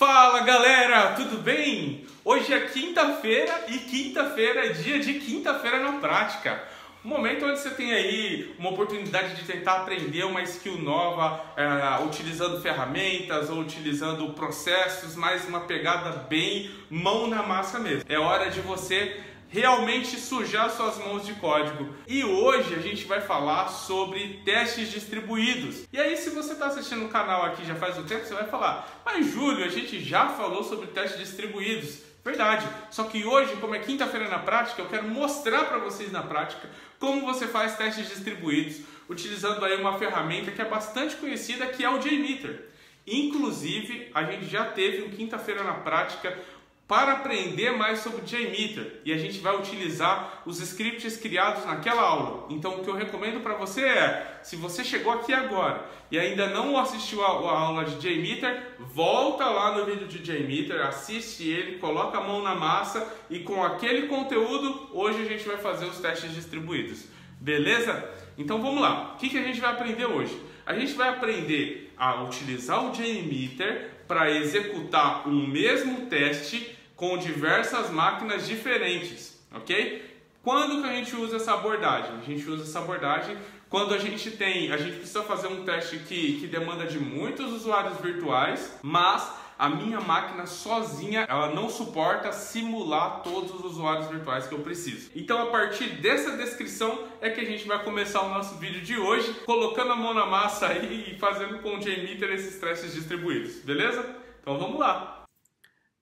Fala galera, tudo bem? Hoje é quinta-feira e quinta-feira é dia de quinta-feira na prática. Um momento onde você tem aí uma oportunidade de tentar aprender uma skill nova, utilizando ferramentas ou utilizando processos, mais uma pegada bem mão na massa mesmo. É hora de você realmente sujar suas mãos de código. E hoje a gente vai falar sobre testes distribuídos. E aí, se você está assistindo o canal aqui já faz um tempo, você vai falar: mas Júlio, a gente já falou sobre testes distribuídos. Verdade, só que hoje, como é quinta-feira na prática, eu quero mostrar para vocês na prática como você faz testes distribuídos utilizando aí uma ferramenta que é bastante conhecida, que é o JMeter. Inclusive, a gente já teve um quinta-feira na prática para aprender mais sobre o JMeter, e a gente vai utilizar os scripts criados naquela aula. Então o que eu recomendo para você é, se você chegou aqui agora e ainda não assistiu a aula de JMeter, volta lá no vídeo de JMeter, assiste ele, coloca a mão na massa e com aquele conteúdo, hoje a gente vai fazer os testes distribuídos. Beleza? Então vamos lá. O que a gente vai aprender hoje? A gente vai aprender a utilizar o JMeter para executar um mesmo teste com diversas máquinas diferentes, ok? Quando que a gente usa essa abordagem? A gente usa essa abordagem quando a gente precisa fazer um teste que demanda de muitos usuários virtuais, mas a minha máquina sozinha, ela não suporta simular todos os usuários virtuais que eu preciso. Então, a partir dessa descrição é que a gente vai começar o nosso vídeo de hoje, colocando a mão na massa aí e fazendo com o JMeter esses testes distribuídos, beleza? Então, vamos lá!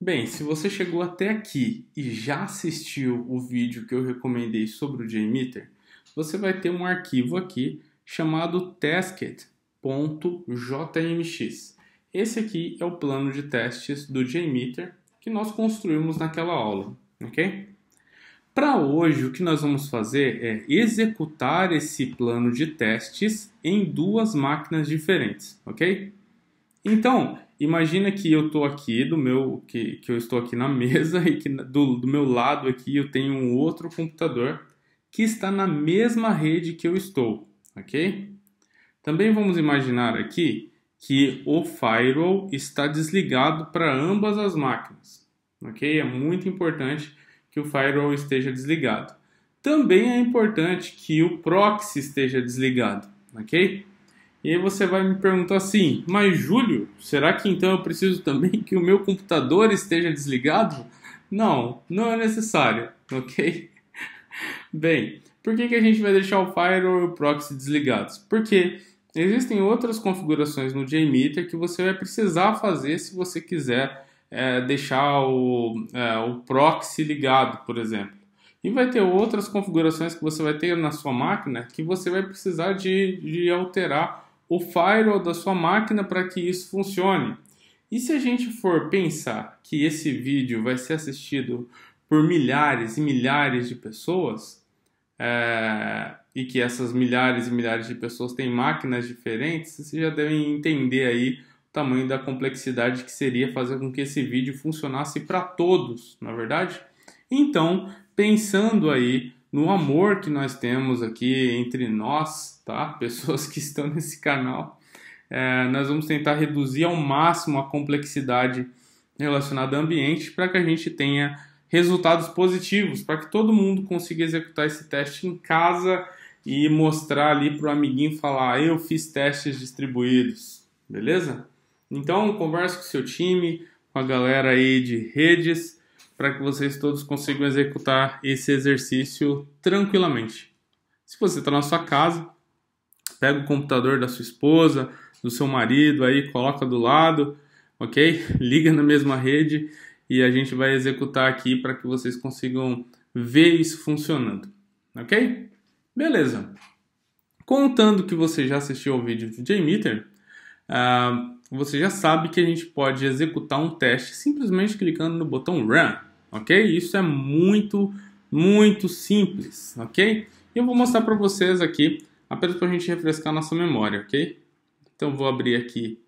Bem, se você chegou até aqui e já assistiu o vídeo que eu recomendei sobre o JMeter, você vai ter um arquivo aqui chamado tasked.jmx. Esse aqui é o plano de testes do JMeter que nós construímos naquela aula, ok? Para hoje, o que nós vamos fazer é executar esse plano de testes em duas máquinas diferentes, ok? Então, imagina que eu estou aqui que eu estou aqui na mesa e que do meu lado aqui eu tenho um outro computador que está na mesma rede que eu estou, ok? Também vamos imaginar aqui que o firewall está desligado para ambas as máquinas, ok? É muito importante que o firewall esteja desligado. Também é importante que o proxy esteja desligado, ok? E aí você vai me perguntar assim: mas Júlio, será que então eu preciso também que o meu computador esteja desligado? Não, não é necessário, ok? Bem, por que a gente vai deixar o firewall e o proxy desligados? Porque existem outras configurações no JMeter que você vai precisar fazer se você quiser deixar o proxy ligado, por exemplo. E vai ter outras configurações que você vai ter na sua máquina que você vai precisar de alterar o firewall da sua máquina para que isso funcione. E se a gente for pensar que esse vídeo vai ser assistido por milhares e milhares de pessoas, e que essas milhares e milhares de pessoas têm máquinas diferentes, vocês já devem entender aí o tamanho da complexidade que seria fazer com que esse vídeo funcionasse para todos, na verdade? Então, pensando aí no amor que nós temos aqui entre nós, tá? Pessoas que estão nesse canal, nós vamos tentar reduzir ao máximo a complexidade relacionada ao ambiente para que a gente tenha resultados positivos, para que todo mundo consiga executar esse teste em casa e mostrar ali para o amiguinho, falar: eu fiz testes distribuídos, beleza? Então, converse com o seu time, com a galera aí de redes, para que vocês todos consigam executar esse exercício tranquilamente. Se você está na sua casa, pega o computador da sua esposa, do seu marido, aí coloca do lado, ok? Liga na mesma rede e a gente vai executar aqui para que vocês consigam ver isso funcionando, ok? Beleza. Contando que você já assistiu ao vídeo do JMeter, você já sabe que a gente pode executar um teste simplesmente clicando no botão Run, ok? Isso é muito, muito simples, ok? E eu vou mostrar para vocês aqui, apenas para a gente refrescar nossa memória, ok? Então vou abrir aqui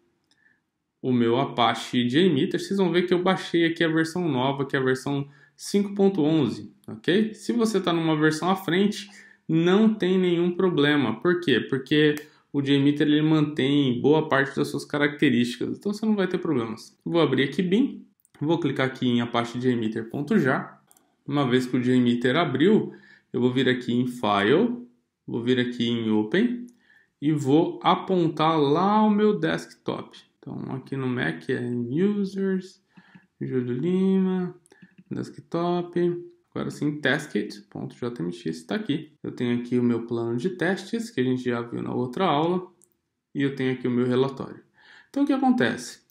o meu Apache JMeter. Vocês vão ver que eu baixei aqui a versão nova, que é a versão 5.11, ok? Se você está numa versão à frente, não tem nenhum problema. Por quê? Porque o JMeter ele mantém boa parte das suas características, então você não vai ter problemas. Vou abrir aqui BIM, vou clicar aqui em Apache JMeter.jar. Uma vez que o JMeter abriu, eu vou vir aqui em File, vou vir aqui em Open e vou apontar lá o meu desktop. Então aqui no Mac é em Users, Júlio Lima, Desktop. Agora sim, testkit.jmx está aqui. Eu tenho aqui o meu plano de testes, que a gente já viu na outra aula, e eu tenho aqui o meu relatório. Então, o que acontece?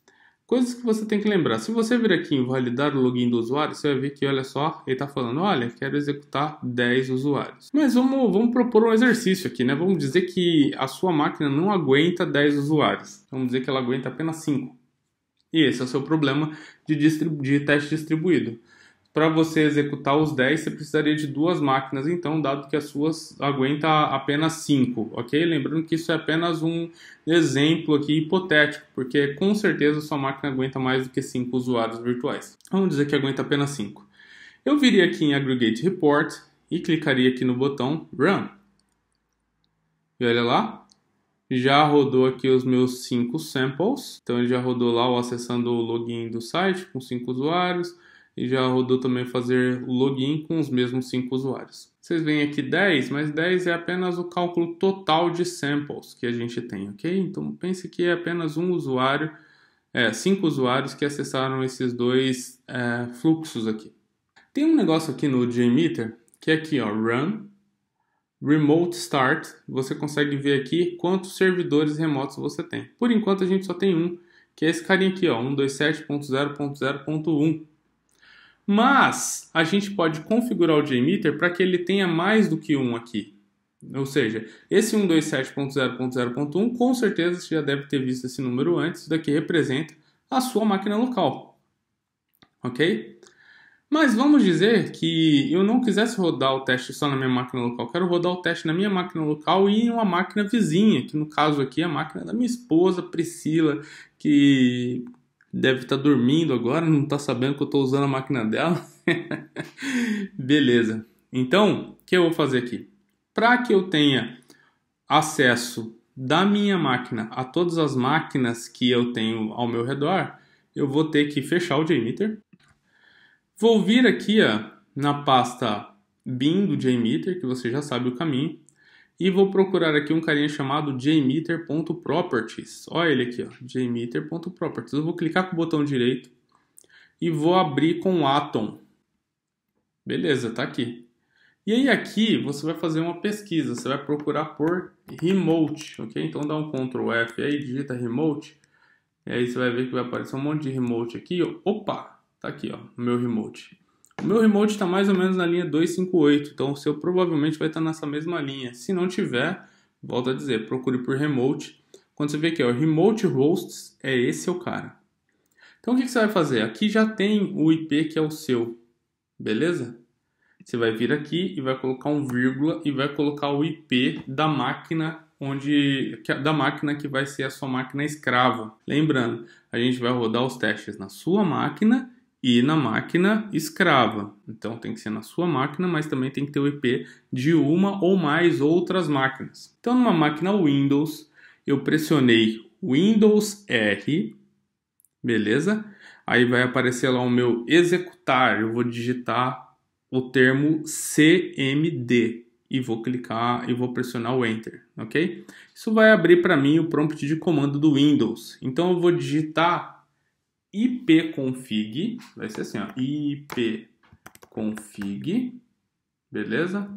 Coisas que você tem que lembrar. Se você vir aqui em validar o login do usuário, você vai ver que, olha só, ele está falando, olha, quero executar 10 usuários. Mas vamos propor um exercício aqui, né? Vamos dizer que a sua máquina não aguenta 10 usuários. Vamos dizer que ela aguenta apenas 5. E esse é o seu problema de teste distribuído. Para você executar os 10, você precisaria de 2 máquinas, então, dado que as suas aguenta apenas 5, ok? Lembrando que isso é apenas um exemplo aqui hipotético, porque com certeza a sua máquina aguenta mais do que 5 usuários virtuais. Vamos dizer que aguenta apenas 5. Eu viria aqui em Aggregate Report e clicaria aqui no botão Run. E olha lá, já rodou aqui os meus 5 samples, então ele já rodou lá acessando o login do site com 5 usuários, e já rodou também fazer o login com os mesmos 5 usuários. Vocês veem aqui 10, mas 10 é apenas o cálculo total de samples que a gente tem, ok? Então pense que é apenas um usuário, 5 usuários que acessaram esses dois fluxos aqui. Tem um negócio aqui no JMeter que é aqui, ó, Run, Remote Start. Você consegue ver aqui quantos servidores remotos você tem. Por enquanto a gente só tem um, que é esse carinha aqui, ó, 127.0.0.1. Mas a gente pode configurar o JMeter para que ele tenha mais do que um aqui. Ou seja, esse 127.0.0.1 com certeza você já deve ter visto esse número antes. Isso daqui representa a sua máquina local. Ok? Mas vamos dizer que eu não quisesse rodar o teste só na minha máquina local. Quero rodar o teste na minha máquina local e em uma máquina vizinha. Que no caso aqui é a máquina da minha esposa, Priscila, que deve estar dormindo agora, não está sabendo que eu estou usando a máquina dela. Beleza. Então, o que eu vou fazer aqui? Para que eu tenha acesso da minha máquina a todas as máquinas que eu tenho ao meu redor, eu vou ter que fechar o JMeter. Vou vir aqui na pasta bin do JMeter, que você já sabe o caminho. E vou procurar aqui um carinha chamado jmeter.properties. Olha ele aqui, ó, jmeter.properties. Eu vou clicar com o botão direito e vou abrir com Atom. Beleza, tá aqui. E aí aqui você vai fazer uma pesquisa, você vai procurar por remote, ok? Então dá um Ctrl F aí, digita remote. E aí você vai ver que vai aparecer um monte de remote aqui. Opa, tá aqui, ó, o meu remote. O meu remote está mais ou menos na linha 258, então o seu provavelmente vai estar nessa mesma linha. Se não tiver, volto a dizer, procure por remote. Quando você vê aqui, ó, remote hosts, esse é o cara. Então o que você vai fazer? Aqui já tem o IP que é o seu, beleza? Você vai vir aqui e vai colocar um vírgula e vai colocar o IP da máquina da máquina que vai ser a sua máquina escrava. Lembrando, a gente vai rodar os testes na sua máquina e na máquina escrava. Então tem que ser na sua máquina, mas também tem que ter o IP de uma ou mais outras máquinas. Então numa máquina Windows, eu pressionei Windows R, beleza? Aí vai aparecer lá o meu executar, eu vou digitar o termo CMD e vou clicar e vou pressionar o Enter, ok? Isso vai abrir para mim o prompt de comando do Windows. Então eu vou digitar ipconfig, vai ser assim, ó, ipconfig, beleza?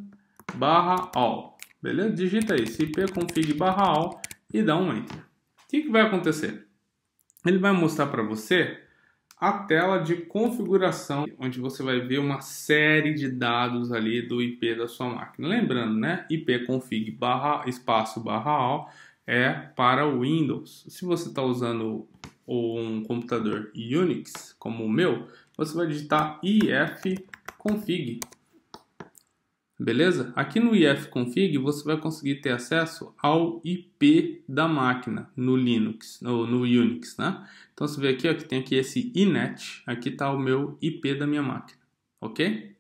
/all, beleza? Digita isso, ipconfig /all e dá um Enter. O que vai acontecer? Ele vai mostrar para você a tela de configuração, onde você vai ver uma série de dados ali do IP da sua máquina. Lembrando, né? ipconfig /all é para o Windows. Se você está usando um computador Unix, como o meu, você vai digitar ifconfig. Beleza? Aqui no ifconfig você vai conseguir ter acesso ao IP da máquina no Linux, no Unix, né? Então você vê aqui, ó, que tem aqui esse inet, aqui está o meu IP da minha máquina, ok?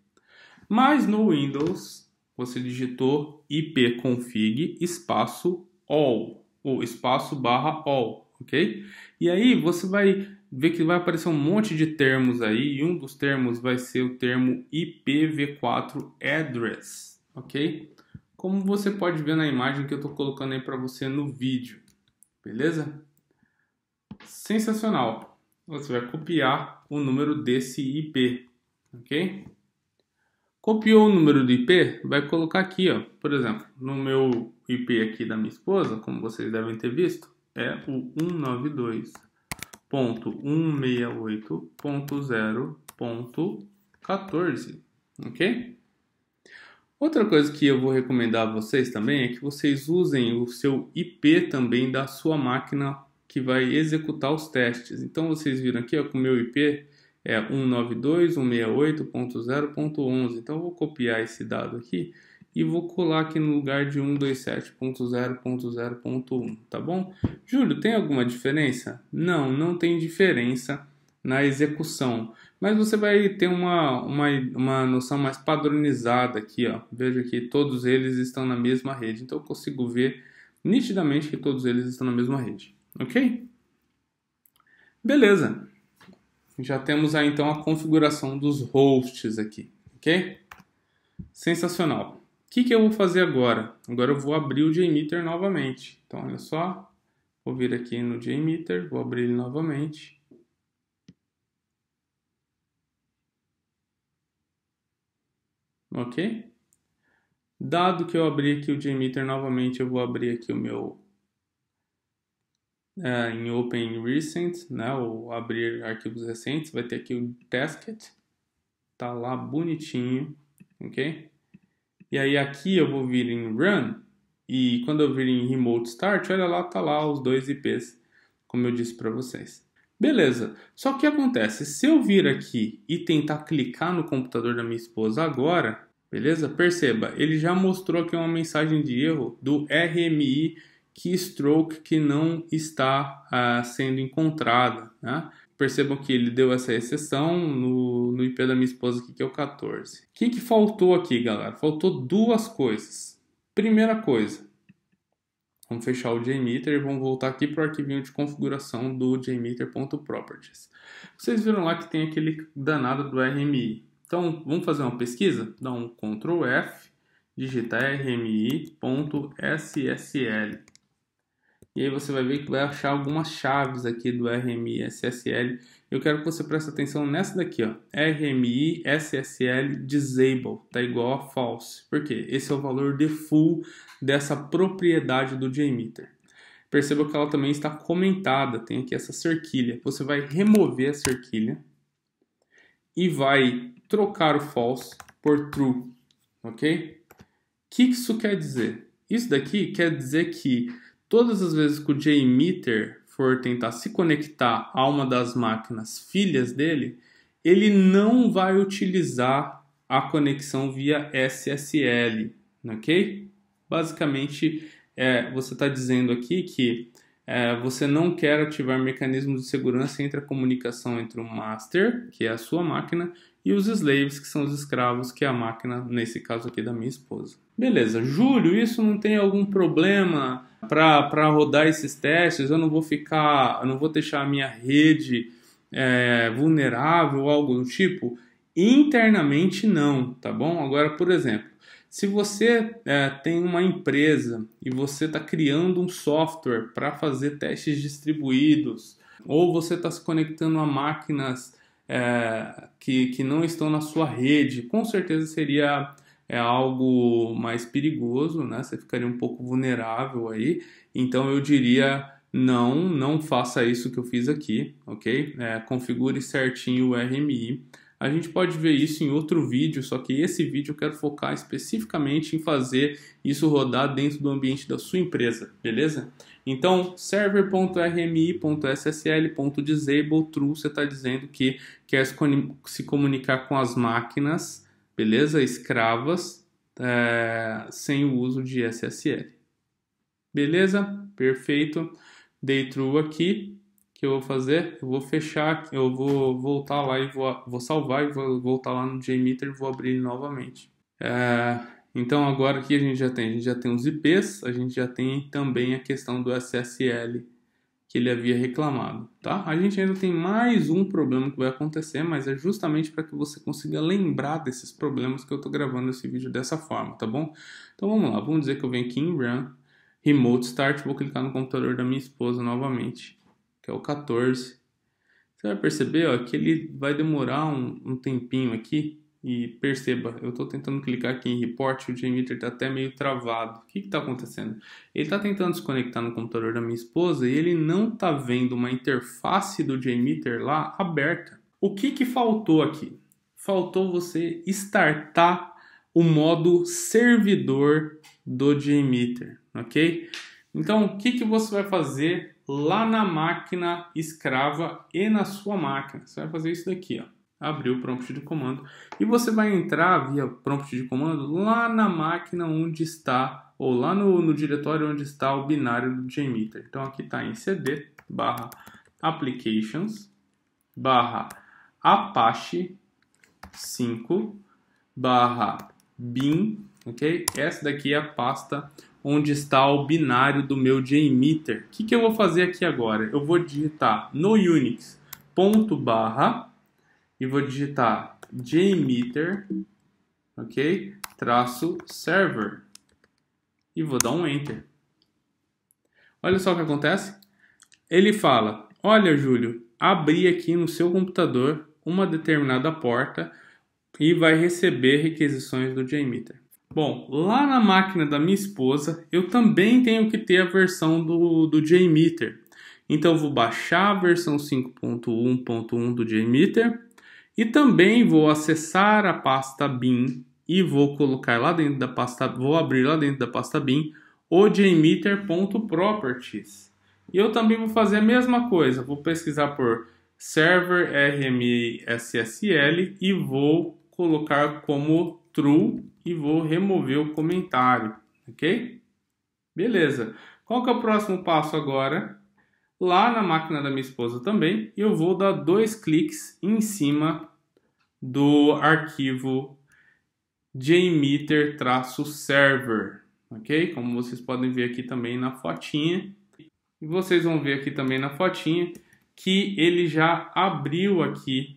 Mas no Windows você digitou ipconfig espaço all, o espaço barra all, ok? E aí você vai ver que vai aparecer um monte de termos aí, e um dos termos vai ser o termo IPv4 address, ok? Como você pode ver na imagem que eu estou colocando aí para você no vídeo, beleza? Sensacional! Você vai copiar o número desse IP, ok? Copiou o número do IP, vai colocar aqui, ó, por exemplo, no meu IP aqui da minha esposa, como vocês devem ter visto, é o 192.168.0.14, ok? Outra coisa que eu vou recomendar a vocês também é que vocês usem o seu IP também da sua máquina que vai executar os testes. Então vocês viram aqui, ó, que o meu IP é 192.168.0.11. Então eu vou copiar esse dado aqui e vou colar aqui no lugar de 127.0.0.1, tá bom? Júlio, tem alguma diferença? Não, não tem diferença na execução, mas você vai ter uma noção mais padronizada aqui, ó. Veja que todos eles estão na mesma rede, então eu consigo ver nitidamente que todos eles estão na mesma rede, ok? Beleza, já temos aí então a configuração dos hosts aqui, ok? Sensacional. O que eu vou fazer agora? Agora eu vou abrir o JMeter novamente. Então olha só, vou vir aqui no JMeter, vou abrir ele novamente. Ok? Dado que eu abri aqui o JMeter novamente, eu vou abrir aqui o meu em Open Recent, né? Ou abrir arquivos recentes, vai ter aqui o Tasked, tá lá bonitinho, ok? E aí aqui eu vou vir em Run, e quando eu vir em Remote Start, olha lá, tá lá os dois IPs, como eu disse para vocês. Beleza, só que o que acontece? Se eu vir aqui e tentar clicar no computador da minha esposa agora, beleza? Perceba, ele já mostrou aqui uma mensagem de erro do RMI keystroke que não está sendo encontrada, né? Percebam que ele deu essa exceção no IP da minha esposa aqui, que é o 14. O que faltou aqui, galera? Faltou duas coisas. Primeira coisa, vamos fechar o JMeter e vamos voltar aqui para o arquivinho de configuração do jmeter.properties. Vocês viram lá que tem aquele danado do RMI. Então, vamos fazer uma pesquisa? Dá um Ctrl F, digita rmi.ssl. E aí você vai ver que vai achar algumas chaves aqui do RMI SSL. Eu quero que você preste atenção nessa daqui, ó. RMI SSL disable, tá igual a false. Por quê? Esse é o valor default dessa propriedade do JMeter. Perceba que ela também está comentada, tem aqui essa cerquilha. Você vai remover a cerquilha e vai trocar o false por true, ok? O que isso quer dizer? Isso daqui quer dizer que todas as vezes que o JMeter for tentar se conectar a uma das máquinas filhas dele, ele não vai utilizar a conexão via SSL, ok? Basicamente, você está dizendo aqui que você não quer ativar mecanismos de segurança entre a comunicação entre o master, que é a sua máquina, e os slaves, que são os escravos, que é a máquina, nesse caso aqui, da minha esposa. Beleza, Júlio, isso não tem algum problema para rodar esses testes? Eu não vou deixar a minha rede vulnerável ou algo do tipo? Internamente não, tá bom? Agora, por exemplo, se você tem uma empresa e você está criando um software para fazer testes distribuídos, ou você está se conectando a máquinas que não estão na sua rede, com certeza seria algo mais perigoso, né? Você ficaria um pouco vulnerável aí. Então eu diria não faça isso que eu fiz aqui, ok? Configure certinho o RMI. A gente pode ver isso em outro vídeo, só que esse vídeo eu quero focar especificamente em fazer isso rodar dentro do ambiente da sua empresa, beleza? Então, server.rmi.ssl.disable true, você está dizendo que quer se comunicar com as máquinas, beleza? Escravas, sem o uso de SSL. Beleza? Perfeito. Dei true aqui. O que eu vou fazer? Eu vou fechar, eu vou voltar lá e vou salvar e vou voltar lá no JMeter e vou abrir ele novamente. Então agora aqui a gente já tem os IPs, a gente já tem também a questão do SSL que ele havia reclamado, tá? A gente ainda tem mais um problema que vai acontecer, mas é justamente para que você consiga lembrar desses problemas que eu estou gravando esse vídeo dessa forma, tá bom? Então vamos lá, vamos dizer que eu venho aqui em Run, Remote Start, vou clicar no computador da minha esposa novamente, que é o 14. Você vai perceber, ó, que ele vai demorar um tempinho aqui. E perceba, eu estou tentando clicar aqui em Report, o JMeter está até meio travado. O que está acontecendo? Ele está tentando se conectar no computador da minha esposa e ele não está vendo uma interface do JMeter lá aberta. O que faltou aqui? Faltou você startar o modo servidor do JMeter, ok? Então, o que você vai fazer lá na máquina escrava e na sua máquina? Você vai fazer isso daqui, ó. Abrir o prompt de comando e você vai entrar via prompt de comando lá na máquina onde está, ou lá no diretório onde está o binário do JMeter. Então aqui está em cd barra applications barra apache 5 barra bin, ok? Essa daqui é a pasta onde está o binário do meu JMeter. O que eu vou fazer aqui agora? Eu vou digitar no Unix ponto barra e vou digitar JMeter, ok? Traço server e vou dar um enter. Olha só o que acontece. Ele fala: olha, Júlio, abri aqui no seu computador uma determinada porta e vai receber requisições do JMeter. Bom, lá na máquina da minha esposa eu também tenho que ter a versão do JMeter. Então eu vou baixar a versão 5.1.1 do JMeter. E também vou acessar a pasta bin e vou colocar lá dentro da pasta, vou abrir lá dentro da pasta bin o jmeter.properties. E eu também vou fazer a mesma coisa, vou pesquisar por server rmsSL e vou colocar como true e vou remover o comentário, ok? Beleza. Qual que é o próximo passo agora? Lá na máquina da minha esposa também, eu vou dar 2 cliques em cima do arquivo jmeter-server, ok? Como vocês podem ver aqui também na fotinha. E vocês vão ver aqui também na fotinha que ele já abriu aqui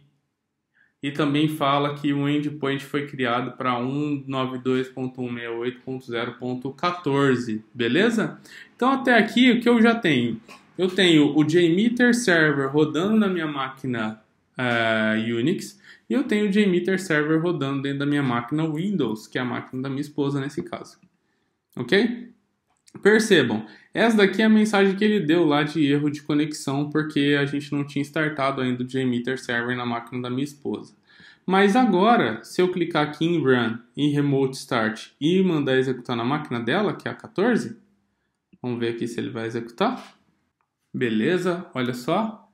e também fala que o endpoint foi criado para 192.168.0.14, beleza? Então até aqui o que eu já tenho? Eu tenho o JMeter Server rodando na minha máquina Unix e eu tenho o JMeter Server rodando dentro da minha máquina Windows, que é a máquina da minha esposa nesse caso. Ok? Percebam, essa daqui é a mensagem que ele deu lá de erro de conexão porque a gente não tinha startado ainda o JMeter Server na máquina da minha esposa. Mas agora, se eu clicar aqui em Run, em Remote Start e mandar executar na máquina dela, que é a 14, vamos ver aqui se ele vai executar. Beleza, olha só,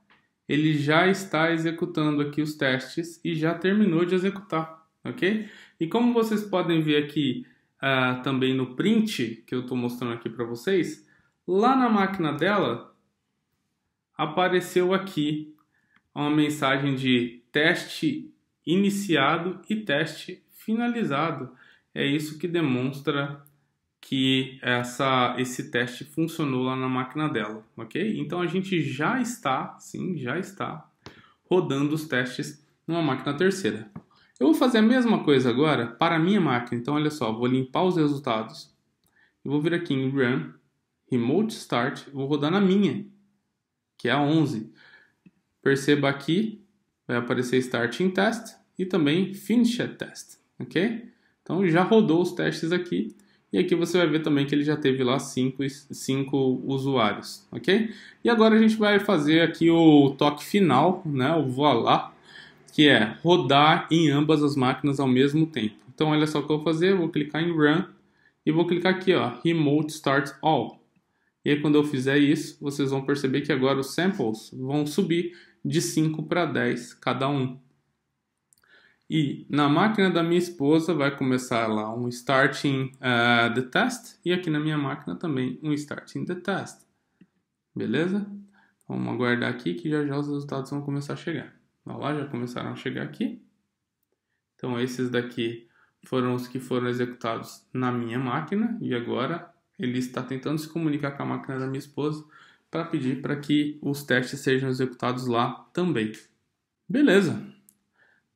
ele já está executando aqui os testes e já terminou de executar, ok? E como vocês podem ver aqui também no print que eu estou mostrando aqui para vocês, lá na máquina dela apareceu aqui uma mensagem de teste iniciado e teste finalizado. É isso que demonstra que esse teste funcionou lá na máquina dela, ok? Então a gente já está rodando os testes numa máquina terceira. Eu vou fazer a mesma coisa agora para a minha máquina. Então olha só, vou limpar os resultados. Eu vou vir aqui em Run, Remote Start, vou rodar na minha, que é a 11. Perceba aqui, vai aparecer Starting Test e também Finished Test, ok? Então já rodou os testes aqui. E aqui você vai ver também que ele já teve lá 5 usuários, ok? E agora a gente vai fazer aqui o toque final, né? O voilá, que é rodar em ambas as máquinas ao mesmo tempo. Então olha só o que eu vou fazer, eu vou clicar em Run e vou clicar aqui, ó, Remote Start All. E aí quando eu fizer isso, vocês vão perceber que agora os samples vão subir de 5 para 10 cada um. E na máquina da minha esposa vai começar lá um Starting the Test. E aqui na minha máquina também um Starting the Test. Beleza? Vamos aguardar aqui que já os resultados vão começar a chegar. Olha lá, já começaram a chegar aqui. Então esses daqui foram os que foram executados na minha máquina e agora ele está tentando se comunicar com a máquina da minha esposa para pedir para que os testes sejam executados lá também. Beleza,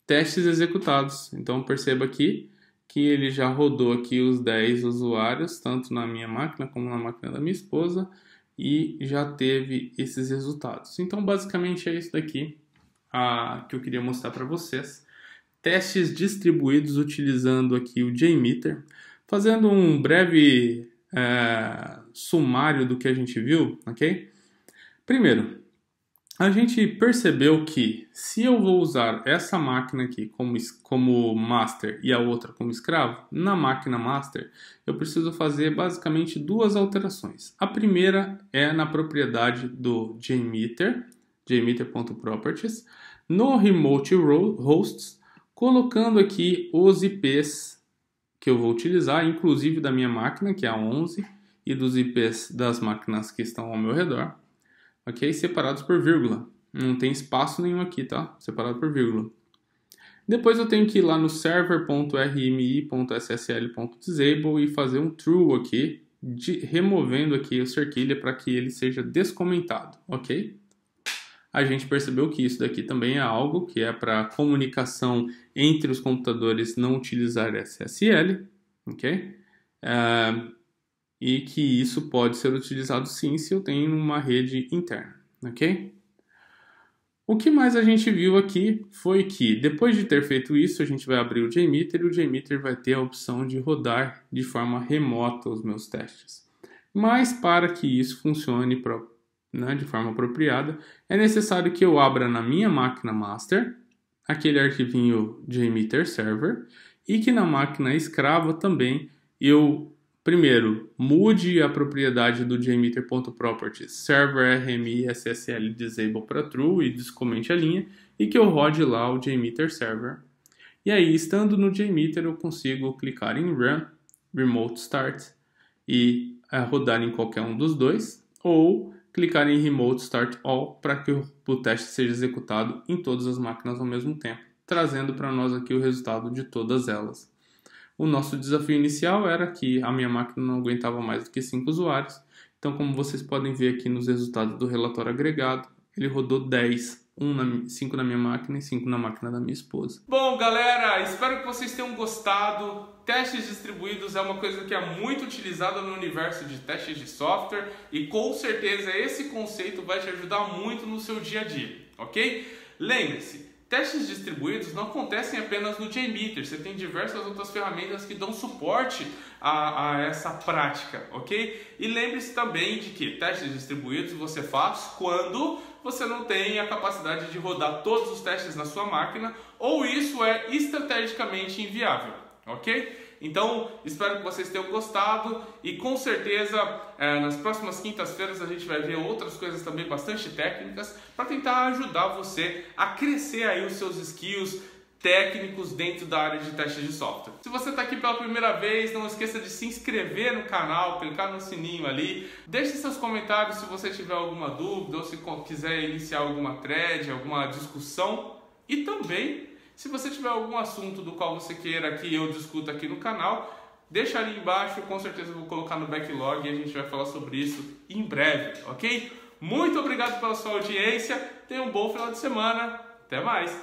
testes executados. Então perceba aqui que ele já rodou aqui os 10 usuários, tanto na minha máquina como na máquina da minha esposa, e já teve esses resultados. Então basicamente é isso daqui que eu queria mostrar para vocês. Testes distribuídos utilizando aqui o JMeter. Fazendo um breve sumário do que a gente viu, ok? Primeiro, a gente percebeu que se eu vou usar essa máquina aqui como master e a outra como escravo, na máquina master eu preciso fazer basicamente duas alterações. A primeira é na propriedade do JMeter, jmeter.properties, no remote hosts, colocando aqui os IPs que eu vou utilizar, inclusive da minha máquina, que é a 11, e dos IPs das máquinas que estão ao meu redor, ok? Separados por vírgula. Não tem espaço nenhum aqui, tá? Separado por vírgula. Depois eu tenho que ir lá no server.rmi.ssl.disable e fazer um true aqui, removendo aqui o cerquilha para que ele seja descomentado, ok? A gente percebeu que isso daqui também é algo que é para comunicação entre os computadores não utilizar SSL, ok? E que isso pode ser utilizado sim se eu tenho uma rede interna, ok? O que mais a gente viu aqui foi que depois de ter feito isso, a gente vai abrir o JMeter e o JMeter vai ter a opção de rodar de forma remota os meus testes. Mas para que isso funcione de forma apropriada, é necessário que eu abra na minha máquina master aquele arquivinho JMeter server e que na máquina escrava também eu primeiro mude a propriedade do jmeter.properties server rmi ssl disable para true e descomente a linha e que eu rode lá o JMeter server. E aí, estando no JMeter, eu consigo clicar em run, remote start e rodar em qualquer um dos dois, ou clicar em Remote Start All para que o teste seja executado em todas as máquinas ao mesmo tempo, trazendo para nós aqui o resultado de todas elas. O nosso desafio inicial era que a minha máquina não aguentava mais do que 5 usuários, então como vocês podem ver aqui nos resultados do relatório agregado, ele rodou 10, 5 na minha máquina e 5 na máquina da minha esposa. Bom galera, espero que vocês tenham gostado. Testes distribuídos é uma coisa que é muito utilizada no universo de testes de software e com certeza esse conceito vai te ajudar muito no seu dia a dia, ok? Lembre-se, testes distribuídos não acontecem apenas no JMeter, você tem diversas outras ferramentas que dão suporte a essa prática, ok? E lembre-se também de que testes distribuídos você faz quando você não tem a capacidade de rodar todos os testes na sua máquina ou isso é estrategicamente inviável. Ok? Então, espero que vocês tenham gostado e com certeza nas próximas quintas-feiras a gente vai ver outras coisas também bastante técnicas para tentar ajudar você a crescer aí os seus skills técnicos dentro da área de testes de software. Se você está aqui pela primeira vez, não esqueça de se inscrever no canal, clicar no sininho ali, deixe seus comentários se você tiver alguma dúvida ou se quiser iniciar alguma thread, alguma discussão e também se você tiver algum assunto do qual você queira que eu discuta aqui no canal, deixa ali embaixo, com certeza eu vou colocar no backlog e a gente vai falar sobre isso em breve, ok? Muito obrigado pela sua audiência, tenha um bom final de semana, até mais!